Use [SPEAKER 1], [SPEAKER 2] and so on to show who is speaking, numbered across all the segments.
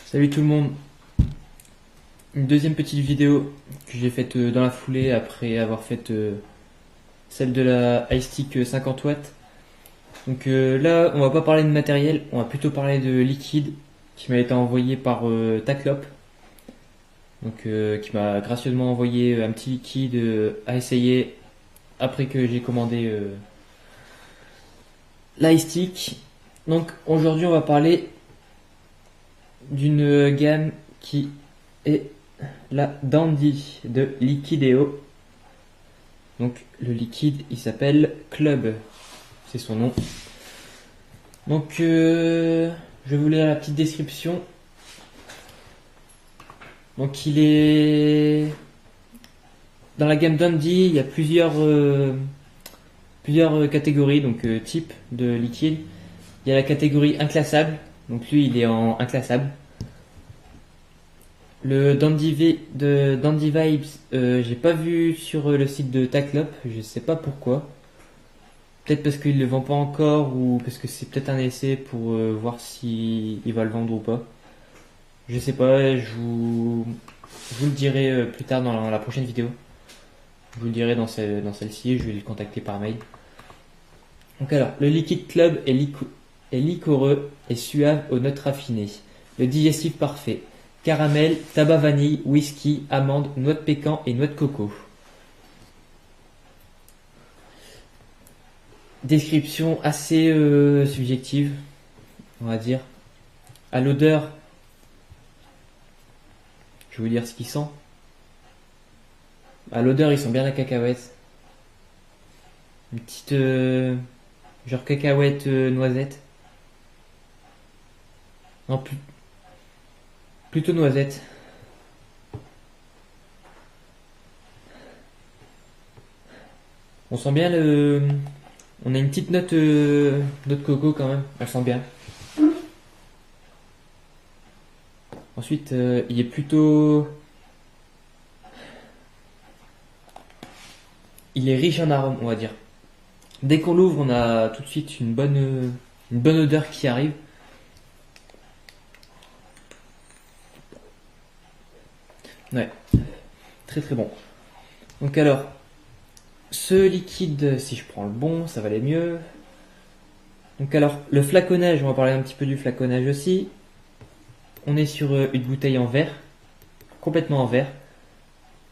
[SPEAKER 1] Salut tout le monde, une deuxième petite vidéo que j'ai faite dans la foulée après avoir fait celle de la iStick 50 watts. Donc là on va pas parler de matériel, on va plutôt parler de liquide qui m'a été envoyé par Taclop. Donc qui m'a gracieusement envoyé un petit liquide à essayer après que j'ai commandé l'iStick. Donc aujourd'hui on va parler d'une gamme qui est la Dandy de Liquideo. Donc le liquide il s'appelle Club, c'est son nom. Donc je vais vous lire la petite description. Donc il est dans la gamme Dandy, il y a plusieurs catégories, donc types de liquide. Il y a la catégorie inclassable, donc lui il est en inclassable. Le Dandy Vibes, j'ai pas vu sur le site de Taclop, je sais pas pourquoi. Peut-être parce qu'il le vend pas encore ou parce que c'est peut-être un essai pour voir si il va le vendre ou pas. Je sais pas, je vous le dirai plus tard dans la prochaine vidéo. Je vous le dirai dans celle-ci, je vais le contacter par mail. Donc alors, le liquide Club est liquoreux et suave aux notes raffinées. Le digestif parfait. Caramel, tabac vanille, whisky, amande, noix de pécan et noix de coco. Description assez subjective, on va dire. À l'odeur, je vais vous dire ce qu'il sent. À l'odeur, il sent bien la cacahuète. Une petite genre cacahuète noisette. Non, plutôt noisette. On sent bien on a une petite note de coco quand même. Elle sent bien. Ensuite, il est plutôt... Il est riche en arômes, on va dire. Dès qu'on l'ouvre, on a tout de suite une bonne odeur qui arrive. Ouais, très très bon. Donc alors, ce liquide, si je prends le bon, ça va aller mieux. Donc alors, le flaconnage, on va parler un petit peu du flaconnage aussi. On est sur une bouteille en verre, complètement en verre,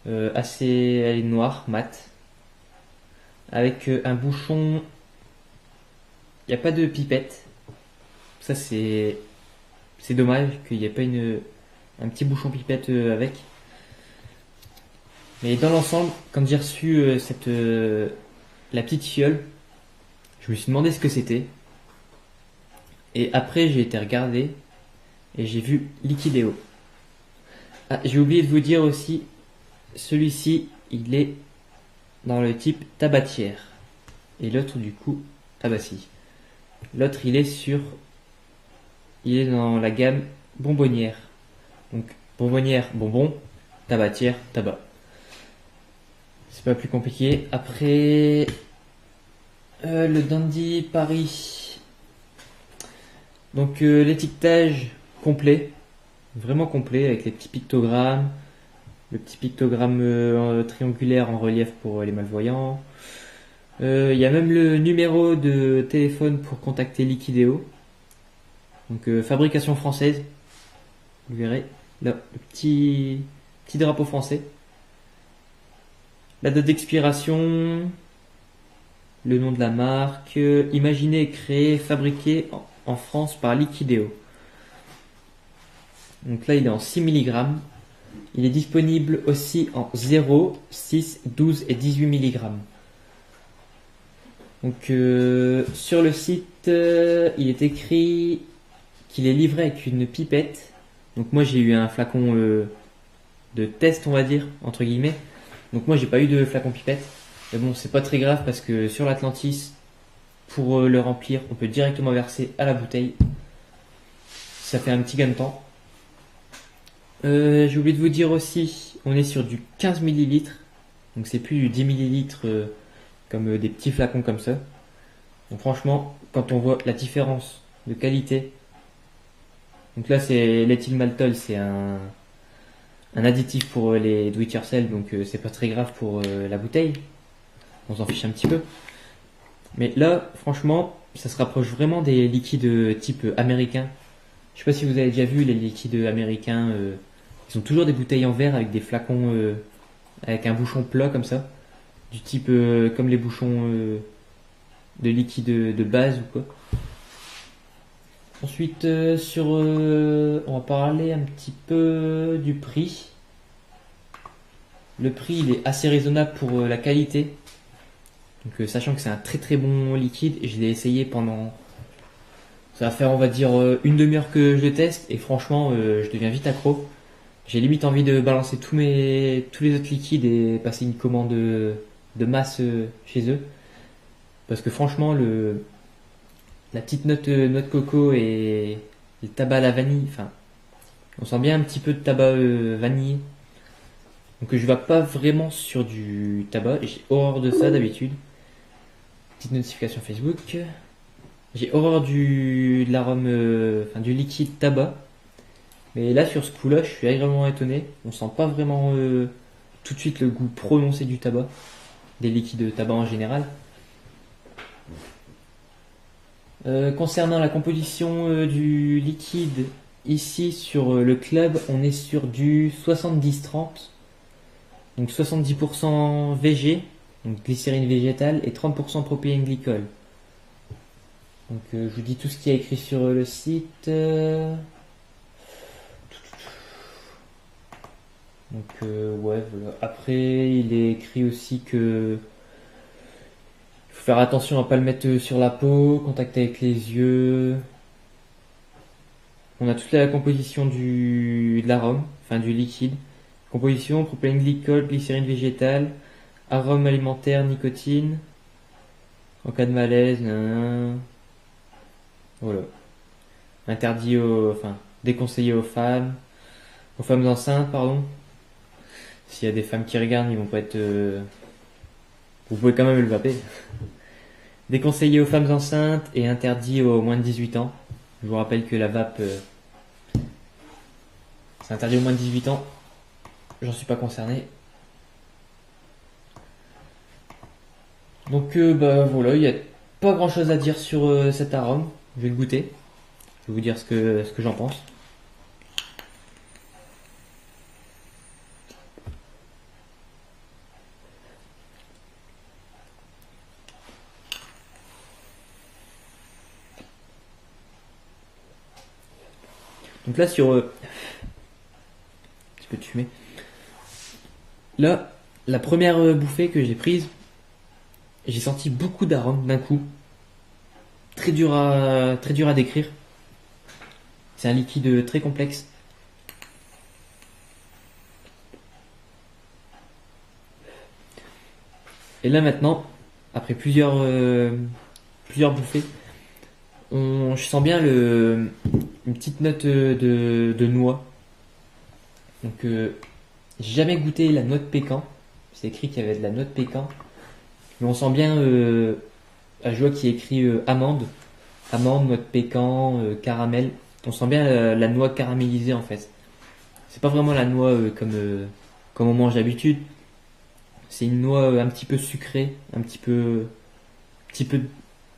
[SPEAKER 1] elle est noire, mat, avec un bouchon. Il n'y a pas de pipette. Ça c'est dommage qu'il n'y ait pas un petit bouchon pipette avec. Mais dans l'ensemble, quand j'ai reçu la petite fiole, je me suis demandé ce que c'était. Et après, j'ai été regarder et j'ai vu Liquideo. Ah, j'ai oublié de vous dire aussi, celui-ci, il est dans le type tabatière. Et l'autre, du coup, tabaci. L'autre, il est dans la gamme bonbonnière. Donc, bonbonnière, bonbon, tabatière, tabac. C'est pas plus compliqué. Après, le Dandy Paris. Donc l'étiquetage complet, vraiment complet, avec les petits pictogrammes, le petit pictogramme triangulaire en relief pour les malvoyants. Il y a même le numéro de téléphone pour contacter Liquideo. Donc fabrication française, vous verrez, là, le petit drapeau français. La date d'expiration, le nom de la marque, imaginé, créé, fabriqué en France par Liquideo. Donc là il est en 6 mg. Il est disponible aussi en 0, 6, 12 et 18 mg. Donc sur le site il est écrit qu'il est livré avec une pipette. Donc moi j'ai eu un flacon de test, on va dire, entre guillemets. Donc moi j'ai pas eu de flacon pipette. Mais bon, c'est pas très grave parce que sur l'Atlantis, pour le remplir, on peut directement verser à la bouteille. Ça fait un petit gain de temps. J'ai oublié de vous dire aussi, on est sur du 15 millilitres. Donc c'est plus du 10 millilitres comme des petits flacons comme ça. Donc franchement, quand on voit la différence de qualité. Donc là c'est l'éthyl maltol, c'est un additif pour les do it yourself, donc c'est pas très grave pour la bouteille. On s'en fiche un petit peu. Mais là, franchement, ça se rapproche vraiment des liquides type américain. Je sais pas si vous avez déjà vu les liquides américains. Ils ont toujours des bouteilles en verre avec des flacons avec un bouchon plat comme ça. Du type comme les bouchons de liquide de base ou quoi. Ensuite, on va parler un petit peu du prix. Le prix, il est assez raisonnable pour la qualité. Donc, sachant que c'est un très très bon liquide, et je l'ai essayé pendant. Ça va faire, on va dire, une demi-heure que je le teste, et franchement, je deviens vite accro. J'ai limite envie de balancer tous les autres liquides et passer une commande de masse chez eux. Parce que franchement, la petite noix de coco et le tabac à la vanille, enfin, on sent bien un petit peu de tabac vanillé. Donc je vais pas vraiment sur du tabac, et j'ai horreur de ça d'habitude. Petite notification Facebook. J'ai horreur de l'arôme, enfin du liquide tabac. Mais là sur ce coup-là, je suis agréablement étonné. On sent pas vraiment tout de suite le goût prononcé du tabac, des liquides de tabac en général. Concernant la composition du liquide, ici sur le club, on est sur du 70-30. Donc 70% VG, donc glycérine végétale, et 30% propylène glycol. Donc je vous dis tout ce qui est écrit sur le site. Donc ouais, voilà. Après, il est écrit aussi que il faut faire attention à pas le mettre sur la peau, contact avec les yeux. On a toute la composition de l'arôme, enfin du liquide. Composition, propylène glycol, glycérine végétale, arôme alimentaire, nicotine. En cas de malaise, nanana. Voilà. Interdit enfin, déconseillé aux femmes enceintes, pardon. S'il y a des femmes qui regardent, ils vont pas être. Vous pouvez quand même le vaper. Déconseillé aux femmes enceintes et interdit aux moins de 18 ans. Je vous rappelle que la vape, c'est interdit aux moins de 18 ans. J'en suis pas concerné. Donc bah voilà, il n'y a pas grand chose à dire sur cet arôme. Je vais le goûter. Je vais vous dire ce que j'en pense. Donc là sur un petit peu de fumée. Là, la première bouffée que j'ai prise, j'ai senti beaucoup d'arômes d'un coup. Très dur à décrire. C'est un liquide très complexe. Et là maintenant, après plusieurs bouffées, je sens bien une petite note de noix. Donc j'ai jamais goûté la noix de pécan. C'est écrit qu'il y avait de la noix de pécan. Mais on sent bien, je vois qu'il y a écrit amande. Amande, noix de pécan, caramel. On sent bien la noix caramélisée en fait. C'est pas vraiment la noix comme on mange d'habitude. C'est une noix un petit peu sucrée, un petit peu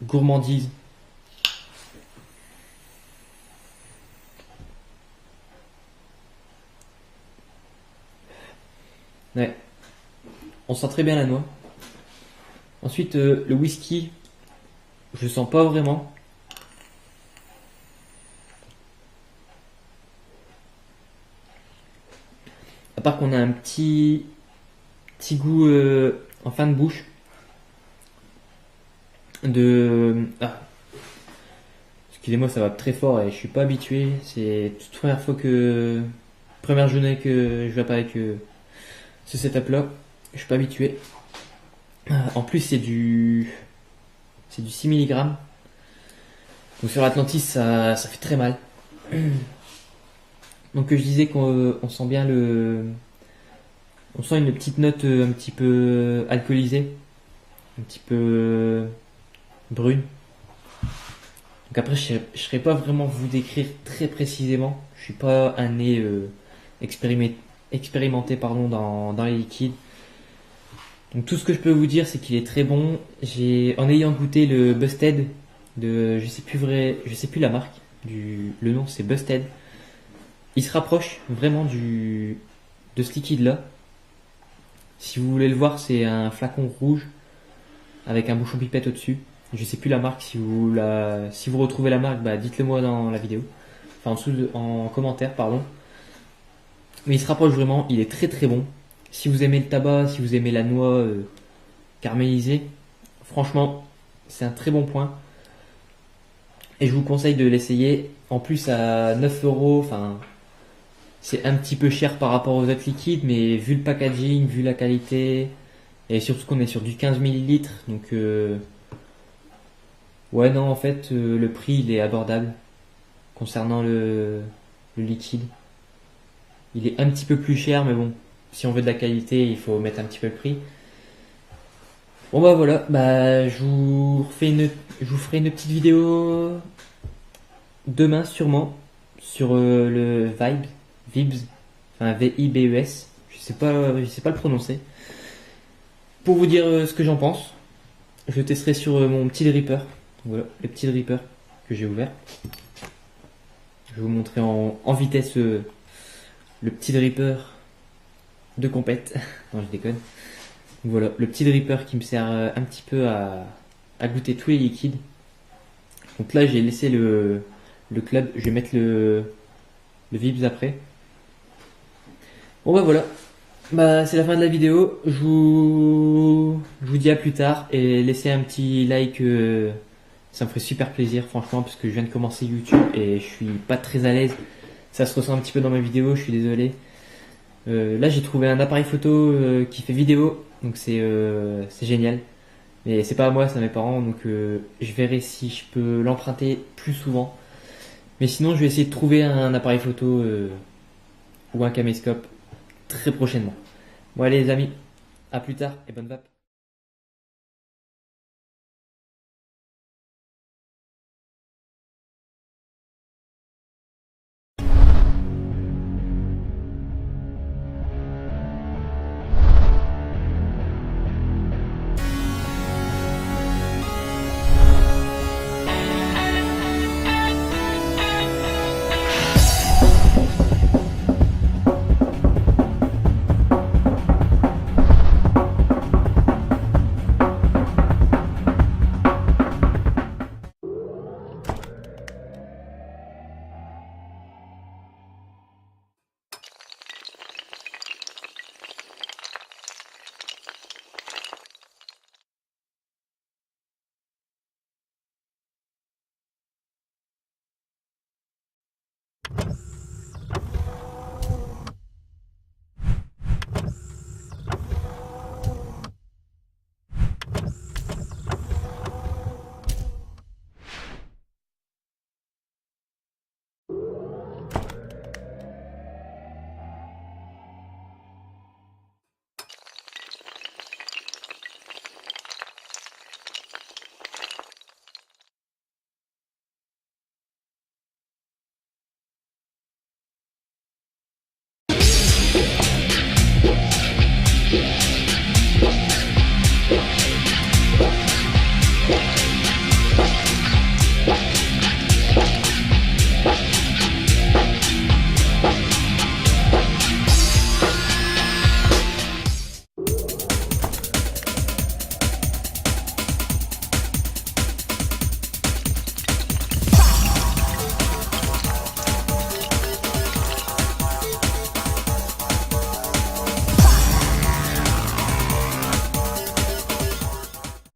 [SPEAKER 1] gourmandise. Ouais, on sent très bien la noix. Ensuite, le whisky, je le sens pas vraiment. À part qu'on a un petit goût en fin de bouche de excusez-moi, ça va très fort et je suis pas habitué. C'est toute première journée que je vais pas avec ce setup là. Je suis pas habitué. En plus, c'est du 6 mg. Donc sur l'Atlantis, ça fait très mal. Donc je disais qu'on sent bien on sent une petite note un petit peu alcoolisée, un petit peu brune. Donc après, je ne saurais pas vraiment vous décrire très précisément. Je suis pas un nez expérimenté dans les liquides. Donc tout ce que je peux vous dire, c'est qu'il est très bon. En ayant goûté le Busted je sais plus la marque, le nom c'est Busted. Il se rapproche vraiment de ce liquide là. Si vous voulez le voir, c'est un flacon rouge avec un bouchon pipette au-dessus. Je sais plus la marque. Si vous retrouvez la marque, bah dites-le moi dans la vidéo. Enfin en commentaire, pardon. Mais il se rapproche vraiment. Il est très très bon. Si vous aimez le tabac, si vous aimez la noix caramélisée, franchement, c'est un très bon point. Et je vous conseille de l'essayer. En plus à 9 euros, enfin, c'est un petit peu cher par rapport aux autres liquides, mais vu le packaging, vu la qualité, et surtout qu'on est sur du 15 millilitres, donc ouais non en fait le prix il est abordable concernant le liquide. Il est un petit peu plus cher, mais bon, si on veut de la qualité, il faut mettre un petit peu le prix. Bon bah voilà, bah je vous ferai une petite vidéo demain sûrement sur le Vibes, enfin VIBES, je sais pas le prononcer. Pour vous dire ce que j'en pense, je testerai sur mon petit dripper. Voilà, le petit dripper que j'ai ouvert. Je vais vous montrer en vitesse le petit dripper de compète. Non, je déconne. Voilà, le petit dripper qui me sert un petit peu à goûter tous les liquides. Donc là, j'ai laissé le club. Je vais mettre le Vibes après. Bon bah voilà. Bah c'est la fin de la vidéo. Je vous dis à plus tard et laissez un petit like. Ça me ferait super plaisir franchement parce que je viens de commencer YouTube et je suis pas très à l'aise. Ça se ressent un petit peu dans mes vidéos. Je suis désolé. Là j'ai trouvé un appareil photo qui fait vidéo. Donc c'est génial. Mais c'est pas à moi, c'est à mes parents. Donc je verrai si je peux l'emprunter plus souvent. Mais sinon je vais essayer de trouver un appareil photo ou un caméscope très prochainement. Bon allez les amis, à plus tard et bonne vape.